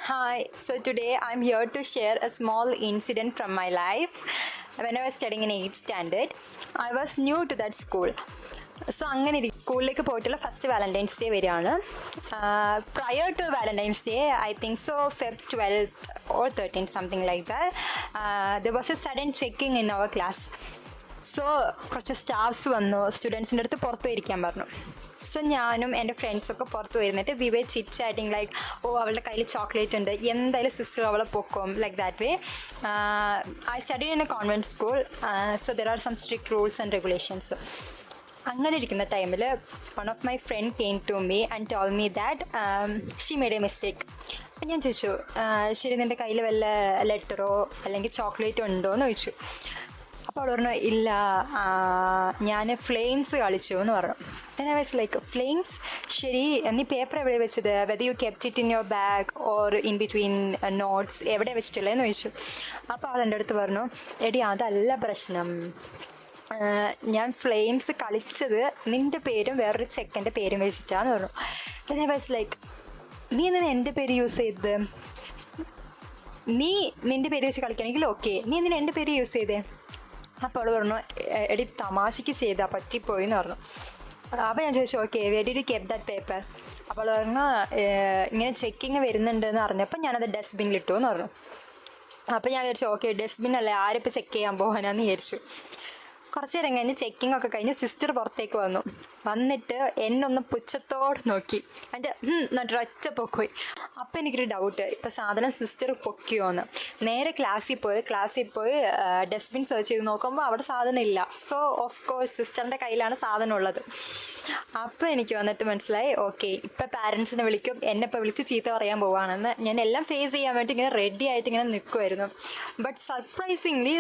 Hi, so today I'm here to share a small incident from my life. When I was studying in 8th standard, I was new to that school. So അങ്ങനെ സ്കൂളിലേക്ക് പോയിട്ടുള്ള first Valentine's Day വരികയാണ്. Prior to Valentine's Day I think so Feb 12th or 13th something like that there was a sudden checking in our class. So കുറച്ച് staffs വന്നു, സ്റ്റുഡൻസിൻ്റെ അടുത്ത് പുറത്ത് ഇരിക്കാൻ പറഞ്ഞു. സോ ഞാനും എൻ്റെ ഫ്രണ്ട്സൊക്കെ പുറത്ത് വരുന്നിട്ട് we were chit chatting like അവളുടെ കയ്യിൽ ചോക്ലേറ്റ് ഉണ്ട്, എന്തായാലും സിസ്റ്റർ അവളെ പൊക്കും, like that way. I study in a convent school, so there are some strict rules and regulations. അങ്ങനെ ഇരിക്കുന്ന ടൈമിൽ one of my friend came to me and told me that she made a mistake. അപ്പം ഞാൻ ചോദിച്ചു, ശരി നിൻ്റെ കയ്യിൽ വല്ല ലെറ്ററോ അല്ലെങ്കിൽ ചോക്ലേറ്റോ ഉണ്ടോ എന്ന് ചോദിച്ചു. അപ്പോൾ അവൾ പറഞ്ഞു, ഇല്ല, ഞാൻ ഫ്ലെയിംസ് കളിച്ചു എന്ന് പറഞ്ഞു. Then I was like, flames? ശരി, നീ പേപ്പർ എവിടെ വെച്ചത്? Whether you kept it in your bag or in between notes, എവിടെ വെച്ചിട്ടുള്ളതെന്ന് ചോദിച്ചു. അപ്പോൾ അവൾ എൻ്റെ അടുത്ത് പറഞ്ഞു, എടി അതല്ല പ്രശ്നം, ഞാൻ ഫ്ലെയിംസ് കളിച്ചത് നിൻ്റെ പേരും വേറൊരു ചെക്കൻ്റെ പേരും വെച്ചിട്ടാന്ന് പറഞ്ഞു. ദെൻ ഐ വാസ് ലൈക്ക്, നീ എന്തിനാ എൻ്റെ പേര് യൂസ് ചെയ്തത്? നീ നിൻ്റെ പേര് വെച്ച് കളിക്കണമെങ്കിൽ ഓക്കെ, നീ എന്തിനാ എൻ്റെ പേര് യൂസ് ചെയ്തേ? അപ്പോൾ അവൾ പറഞ്ഞു, എടി തമാശയ്ക്ക് ചെയ്താൽ പറ്റിപ്പോയി എന്ന് പറഞ്ഞു. അപ്പോൾ ഞാൻ ചോദിച്ചു, okay very do കെപ് that paper? അപ്പോൾ അവൾ പറഞ്ഞു, ഇങ്ങനെ ചെക്കിങ് വരുന്നുണ്ടെന്ന് അറിഞ്ഞപ്പോൾ ഞാനത് ഡസ്റ്റ്ബിന്നിലിട്ടു എന്ന് പറഞ്ഞു. അപ്പോൾ ഞാൻ വിചാരിച്ചു, ഓക്കെ ഡസ്റ്റ്ബിൻ അല്ലേ, ആരിപ്പോൾ ചെക്ക് ചെയ്യാൻ പോകാനാന്ന് വിചാരിച്ചു. കുറച്ച് നേരം കഴിഞ്ഞ് ചെക്കിംഗ് ഒക്കെ കഴിഞ്ഞ് സിസ്റ്റർ പുറത്തേക്ക് വന്നിട്ട് എന്നൊന്ന് പുച്ഛത്തോട് നോക്കി, എൻ്റെ എന്നിട്ടൊരൊറ്റ പൊക്കോയി. അപ്പോൾ എനിക്കൊരു ഡൗട്ട്, ഇപ്പോൾ സാധനം സിസ്റ്റർ പൊക്കിയോന്ന്. നേരെ ക്ലാസ്സിൽ പോയി ഡസ്റ്റ്ബിൻ സെർച്ച് ചെയ്ത് നോക്കുമ്പോൾ അവിടെ സാധനം ഇല്ല. സോ ഓഫ് കോഴ്സ് സിസ്റ്ററിൻ്റെ കയ്യിലാണ് സാധനം ഉള്ളത്. അപ്പോൾ എനിക്ക് വന്നിട്ട് മനസ്സിലായി, ഓക്കെ ഇപ്പം പാരൻസിനെ വിളിക്കും, എന്നെ ഇപ്പോൾ വിളിച്ച് ചീത്ത പറയാൻ പോവുകയാണെന്ന്. ഞാൻ എല്ലാം ഫേസ് ചെയ്യാൻ വേണ്ടി ഇങ്ങനെ റെഡി ആയിട്ട് ഇങ്ങനെ നിൽക്കുമായിരുന്നു. But surprisingly